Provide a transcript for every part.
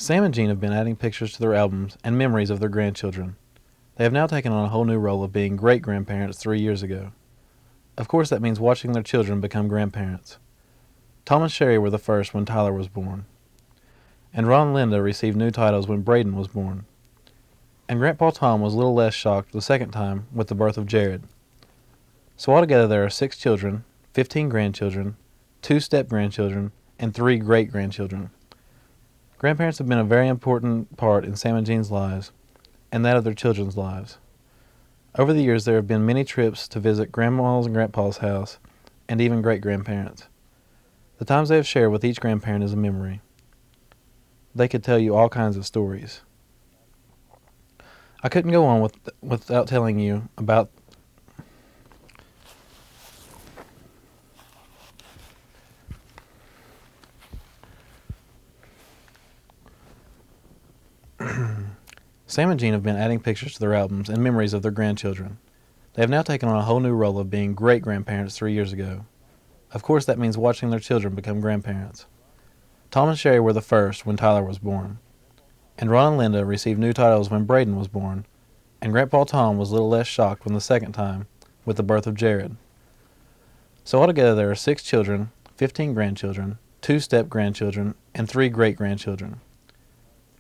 Sam and Jean have been adding pictures to their albums and memories of their grandchildren. They have now taken on a whole new role of being great-grandparents 3 years ago. Of course, that means watching their children become grandparents. Tom and Sherry were the first when Tyler was born. And Ron and Linda received new titles when Braden was born. And Grandpa Tom was a little less shocked the second time with the birth of Jared. So altogether there are 6 children, 15 grandchildren, 2 step-grandchildren, and 3 great-grandchildren. Grandparents have been a very important part in Sam and Jean's lives, and that of their children's lives. Over the years there have been many trips to visit Grandma's and Grandpa's house, and even great-grandparents. The times they have shared with each grandparent is a memory. They could tell you all kinds of stories. I couldn't go on without telling you about Sam and Jean have been adding pictures to their albums and memories of their grandchildren. They have now taken on a whole new role of being great-grandparents 3 years ago. Of course, that means watching their children become grandparents. Tom and Sherry were the first when Tyler was born. And Ron and Linda received new titles when Braden was born. And Grandpa Tom was a little less shocked when the second time with the birth of Jared. So altogether there are 6 children, 15 grandchildren, 2 step-grandchildren, and 3 great-grandchildren.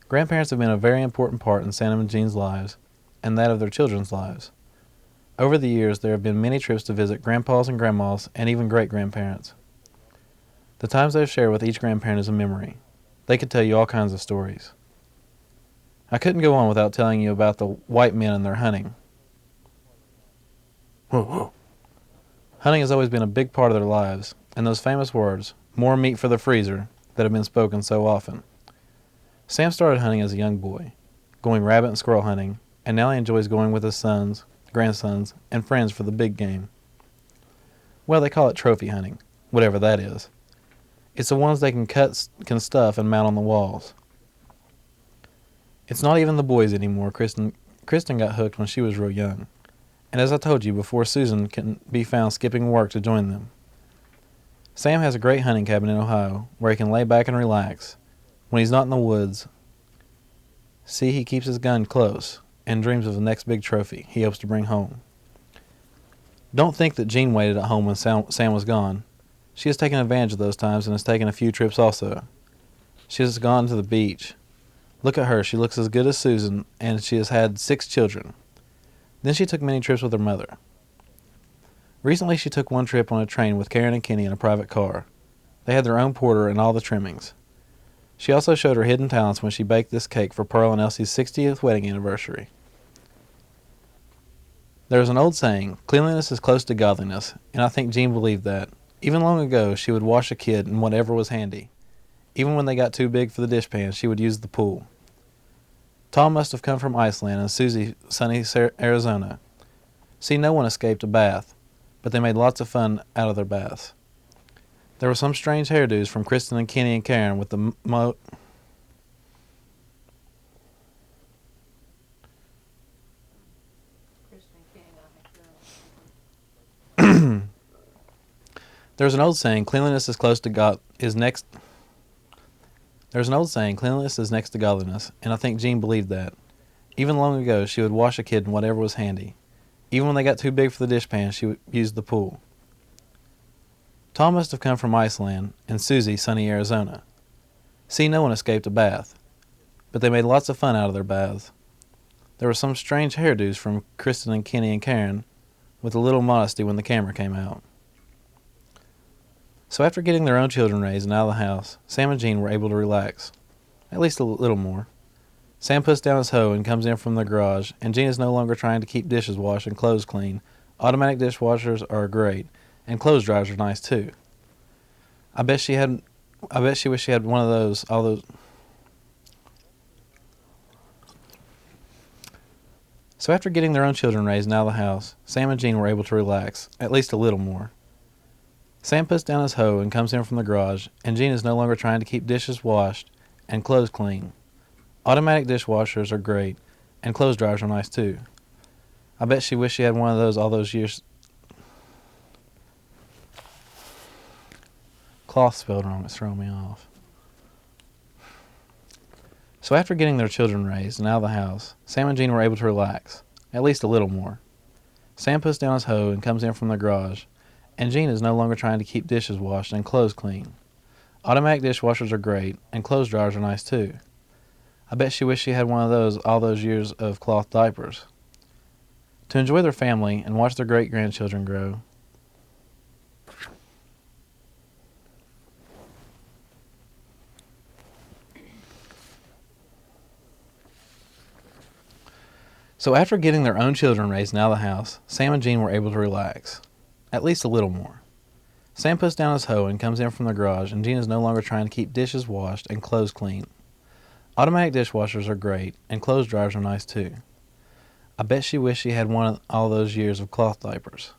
Grandparents have been a very important part in Sam and Jean's lives, and that of their children's lives. Over the years, there have been many trips to visit grandpas and grandmas, and even great-grandparents. The times they have shared with each grandparent is a memory. They could tell you all kinds of stories. I couldn't go on without telling you about the white men and their hunting. Whoa, whoa. Hunting has always been a big part of their lives, and those famous words, "more meat for the freezer," that have been spoken so often. Sam started hunting as a young boy, going rabbit and squirrel hunting, and now he enjoys going with his sons, grandsons, and friends for the big game. Well, they call it trophy hunting, whatever that is. It's the ones they can cut, can stuff, and mount on the walls. It's not even the boys anymore. Kristen got hooked when she was real young. And as I told you before, Susan can be found skipping work to join them. Sam has a great hunting cabin in Ohio where he can lay back and relax. When he's not in the woods, see, he keeps his gun close and dreams of the next big trophy he hopes to bring home. Don't think that Jean waited at home when Sam was gone. She has taken advantage of those times and has taken a few trips also. She has gone to the beach. Look at her, she looks as good as Susan, and she has had 6 children. Then she took many trips with her mother. Recently she took one trip on a train with Karen and Kenny in a private car. They had their own porter and all the trimmings. She also showed her hidden talents when she baked this cake for Pearl and Elsie's 60th wedding anniversary. There is an old saying, cleanliness is close to godliness, and I think Jean believed that. Even long ago, she would wash a kid in whatever was handy. Even when they got too big for the dishpan, she would use the pool. Tom must have come from Iceland and Susie sunny Arizona. See, no one escaped a bath, but they made lots of fun out of their baths. There were some strange hairdos from Kristen and Kenny and Karen with the There's an old saying, cleanliness is next to godliness, and I think Jean believed that. Even long ago, she would wash a kid in whatever was handy. Even when they got too big for the dishpan, she would use the pool. Tom must have come from Iceland, and Susie sunny Arizona. See, no one escaped a bath, but they made lots of fun out of their baths. There were some strange hairdos from Kristen and Kenny and Karen, with a little modesty when the camera came out. So after getting their own children raised and out of the house, Sam and Jean were able to relax, at least a little more. Sam puts down his hoe and comes in from the garage, and Jean is no longer trying to keep dishes washed and clothes clean. Automatic dishwashers are great, and clothes dryers are nice too. I bet she wished she had one of those. So after getting their own children raised and out of the house, Sam and Jean were able to relax, at least a little more. Sam puts down his hoe and comes in from the garage, and Jean is no longer trying to keep dishes washed and clothes clean. Automatic dishwashers are great, and clothes dryers are nice too. I bet she wished she had one of those all those years. Cloth spelled wrong, it's throwing me off. So after getting their children raised and out of the house, Sam and Jean were able to relax, at least a little more. Sam puts down his hoe and comes in from the garage, and Jean is no longer trying to keep dishes washed and clothes clean. Automatic dishwashers are great, and clothes dryers are nice too. I bet she wished she had one of those all those years of cloth diapers. To enjoy their family and watch their great-grandchildren grow. So after getting their own children raised and out of the house, Sam and Jean were able to relax. At least a little more. Sam puts down his hoe and comes in from the garage, and Jean is no longer trying to keep dishes washed and clothes clean. Automatic dishwashers are great, and clothes dryers are nice too. I bet she wished she had one of all those years of cloth diapers.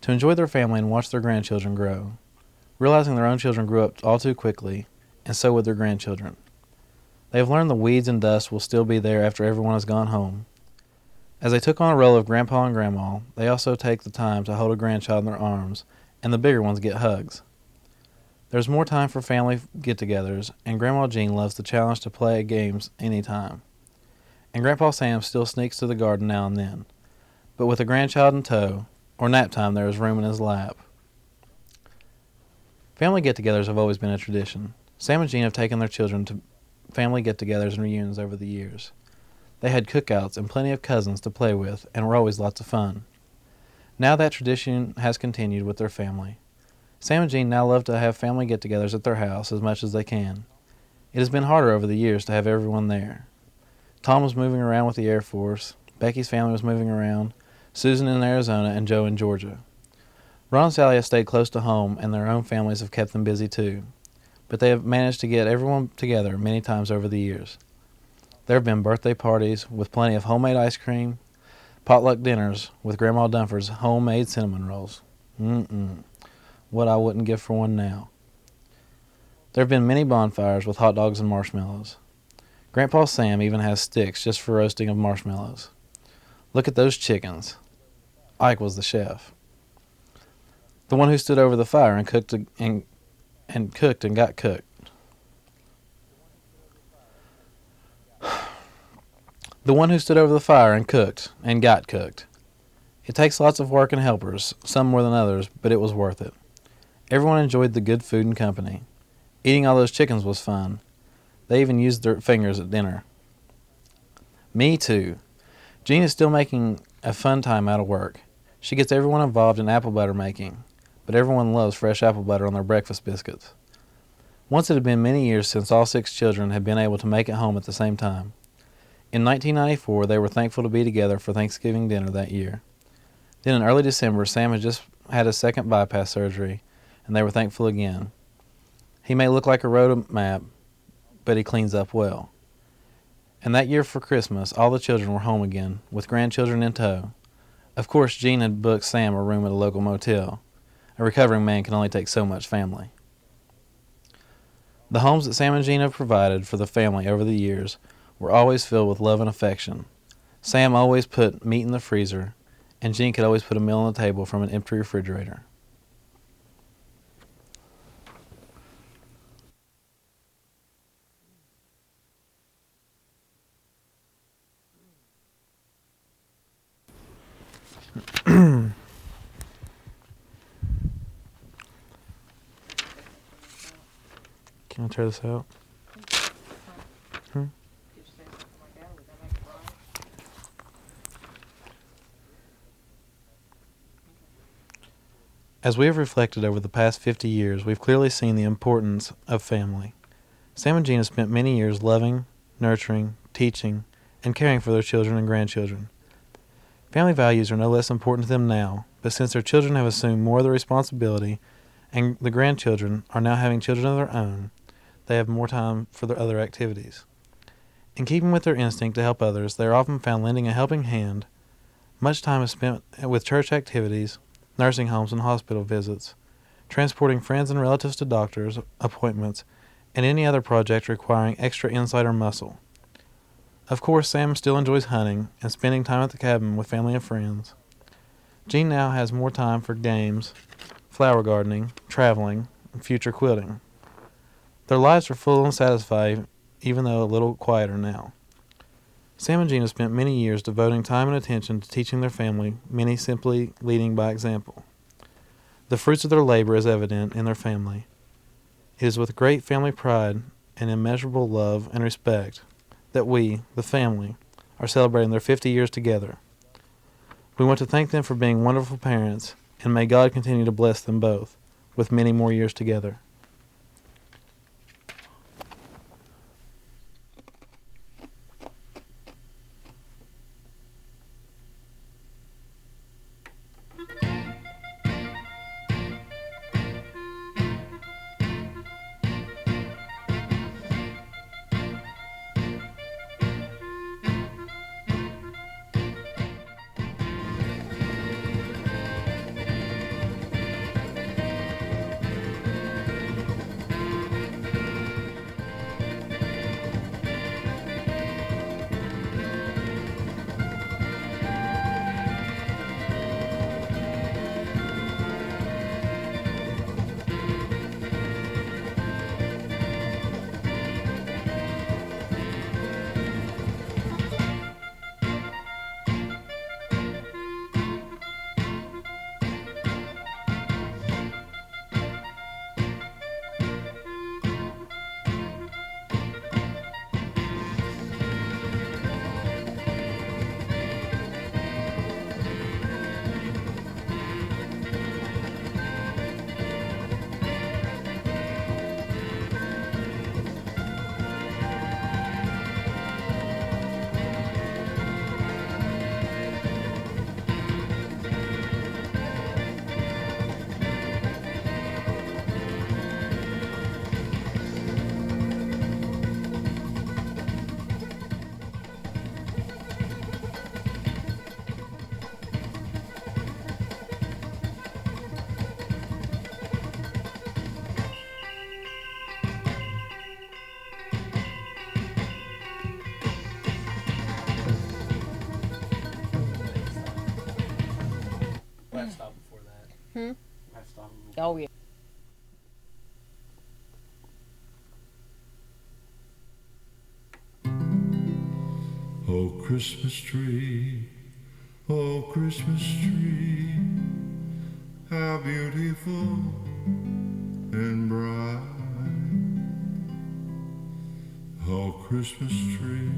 To enjoy their family and watch their grandchildren grow, realizing their own children grew up all too quickly, and so would their grandchildren. They have learned the weeds and dust will still be there after everyone has gone home. As they took on a role of Grandpa and Grandma, they also take the time to hold a grandchild in their arms, and the bigger ones get hugs. There's more time for family get-togethers, and Grandma Jean loves the challenge to play games anytime. And Grandpa Sam still sneaks to the garden now and then. But with a grandchild in tow, or nap time, there is room in his lap. Family get-togethers have always been a tradition. Sam and Jean have taken their children to family get-togethers and reunions over the years. They had cookouts and plenty of cousins to play with, and were always lots of fun. Now that tradition has continued with their family. Sam and Jean now love to have family get-togethers at their house as much as they can. It has been harder over the years to have everyone there. Tom was moving around with the Air Force, Becky's family was moving around, Susan in Arizona, and Joe in Georgia. Ron and Sally have stayed close to home, and their own families have kept them busy too. But they have managed to get everyone together many times over the years. There have been birthday parties with plenty of homemade ice cream, potluck dinners with Grandma Dunford's homemade cinnamon rolls. What I wouldn't give for one now. There have been many bonfires with hot dogs and marshmallows. Grandpa Sam even has sticks just for roasting of marshmallows. Look at those chickens. Ike was the chef. The one who stood over the fire and cooked and got cooked. The one who stood over the fire and cooked and got cooked. It takes lots of work and helpers, some more than others, but it was worth it. Everyone enjoyed the good food and company. Eating all those chickens was fun. They even used their fingers at dinner. Me too. Jean is still making a fun time out of work. She gets everyone involved in apple butter making, but everyone loves fresh apple butter on their breakfast biscuits. Once it had been many years since all 6 children had been able to make it home at the same time. In 1994, they were thankful to be together for Thanksgiving dinner that year. Then in early December, Sam had just had a second bypass surgery, and they were thankful again. He may look like a road map, but he cleans up well. And that year for Christmas, all the children were home again, with grandchildren in tow. Of course, Jean had booked Sam a room at a local motel. A recovering man can only take so much family. The homes that Sam and Jean have provided for the family over the years were always filled with love and affection. Sam always put meat in the freezer, and Jean could always put a meal on the table from an empty refrigerator. Can I tear this out? As we have reflected over the past 50 years, we've clearly seen the importance of family. Sam and Jean have spent many years loving, nurturing, teaching, and caring for their children and grandchildren. Family values are no less important to them now, but since their children have assumed more of the responsibility and the grandchildren are now having children of their own, they have more time for their other activities. In keeping with their instinct to help others, they are often found lending a helping hand. Much time is spent with church activities, nursing homes and hospital visits, transporting friends and relatives to doctors' appointments, and any other project requiring extra insight or muscle. Of course, Sam still enjoys hunting and spending time at the cabin with family and friends. Jean now has more time for games, flower gardening, traveling, and future quilting. Their lives are full and satisfying, even though a little quieter now. Sam and Gina spent many years devoting time and attention to teaching their family, many simply leading by example. The fruits of their labor is evident in their family. It is with great family pride and immeasurable love and respect that we, the family, are celebrating their 50 years together. We want to thank them for being wonderful parents, and may God continue to bless them both with many more years together. Oh, yeah. Oh, Christmas tree, oh, Christmas tree, how beautiful and bright. Oh, Christmas tree,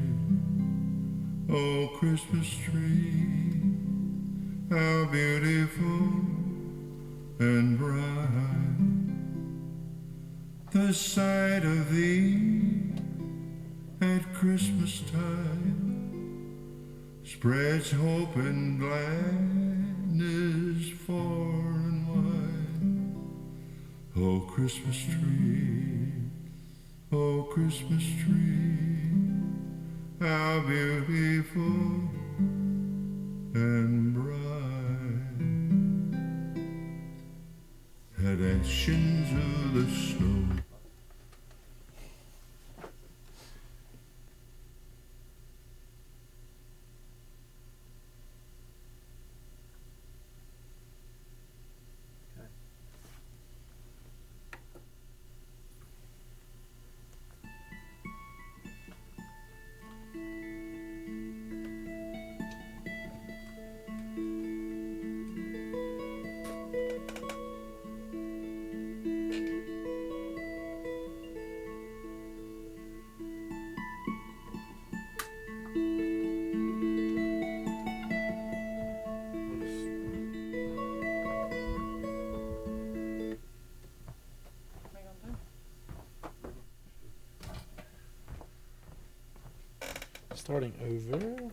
oh, Christmas tree, how beautiful and bright. The sight of thee at Christmas time spreads hope and gladness far and wide. Oh, Christmas tree, oh, Christmas tree, how beautiful and bright. At actions of the snow. Starting over.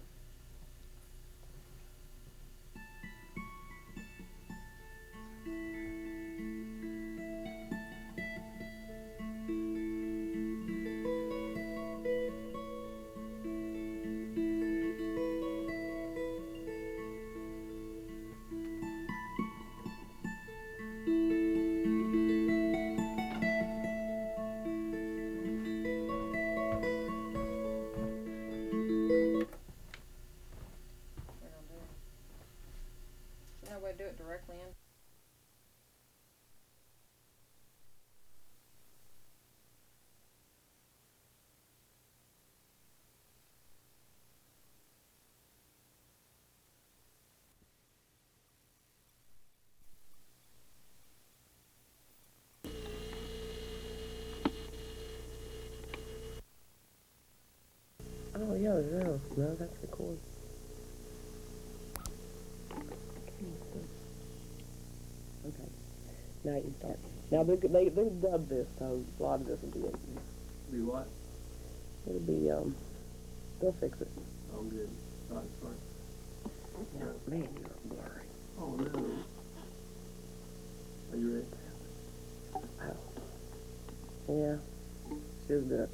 Oh, yeah, no, that's recorded. Okay, now you start. Now they dubbed this, so a lot of this will be, Be what? it'll be, they'll fix it. Oh, good. Sorry. Now, man, you're blurry. Oh, no. Are you ready? Oh. Yeah, she's good.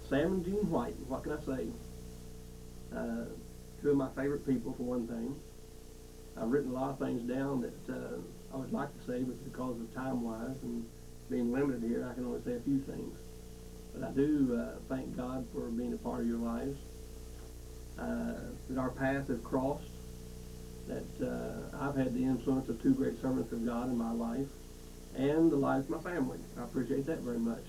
Sam and Jean White, what can I say? Two of my favorite people, for one thing. I've written a lot of things down that I would like to say, but because of time-wise and being limited here, I can only say a few things. But I do thank God for being a part of your lives, that our paths have crossed, that I've had the influence of two great servants of God in my life, and the lives of my family. I appreciate that very much.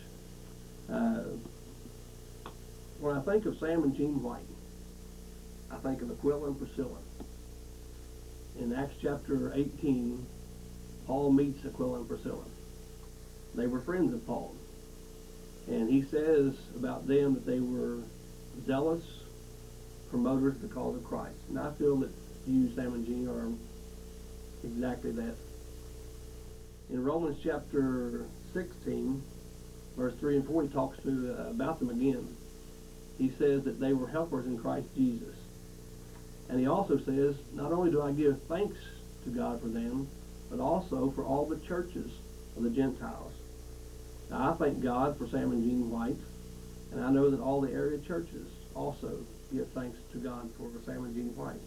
When I think of Sam and Jean White, I think of Aquila and Priscilla. In Acts chapter 18, Paul meets Aquila and Priscilla. They were friends of Paul. And he says about them that they were zealous promoters of the cause of Christ. And I feel that you, Sam and Jean, are exactly that. In Romans chapter 16, verse 3 and 4, he talks about them again. He says that they were helpers in Christ Jesus. And he also says, not only do I give thanks to God for them, but also for all the churches of the Gentiles. Now, I thank God for Sam and Jean White, and I know that all the area churches also give thanks to God for Sam and Jean White.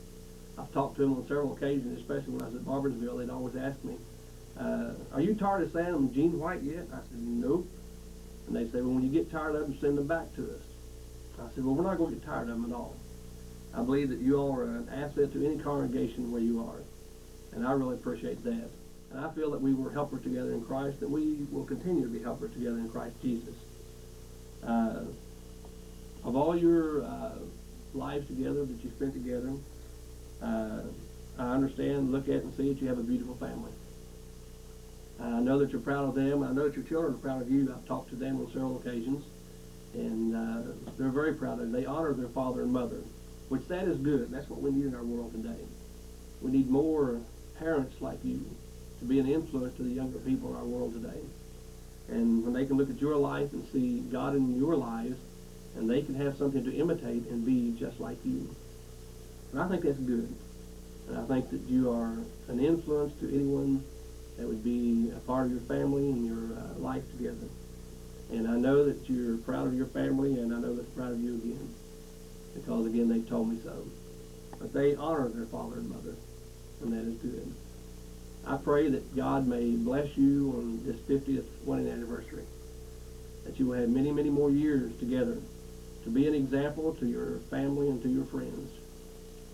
I've talked to them on several occasions, especially when I was at Barbersville. They'd always ask me, are you tired of Sam and Jean White yet? I said, nope. And they said, well, when you get tired of them, send them back to us. I said, well, we're not going to get tired of them at all. I believe that you all are an asset to any congregation where you are, and I really appreciate that. And I feel that we were helpers together in Christ, that we will continue to be helpers together in Christ Jesus. Of all your lives together that you spent together, I understand, look at and see that you have a beautiful family. I know that you're proud of them. I know that your children are proud of you. I've talked to them on several occasions, and they're very proud of you. They honor their father and mother, which that is good. That's what we need in our world today. We need more parents like you to be an influence to the younger people in our world today. And when they can look at your life and see God in your lives, and they can have something to imitate and be just like you. And I think that's good. And I think that you are an influence to anyone that would be a part of your family and your life together. And I know that you're proud of your family, and I know they're proud of you again. Because, again, they told me so. But they honor their father and mother, and that is good. I pray that God may bless you on this 50th wedding anniversary, that you will have many, many more years together to be an example to your family and to your friends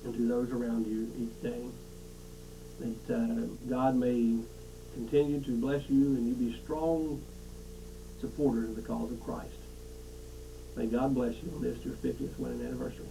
and to those around you each day. That God may continue to bless you and you be strong supporters of the cause of Christ. May God bless you on this, your 50th wedding anniversary.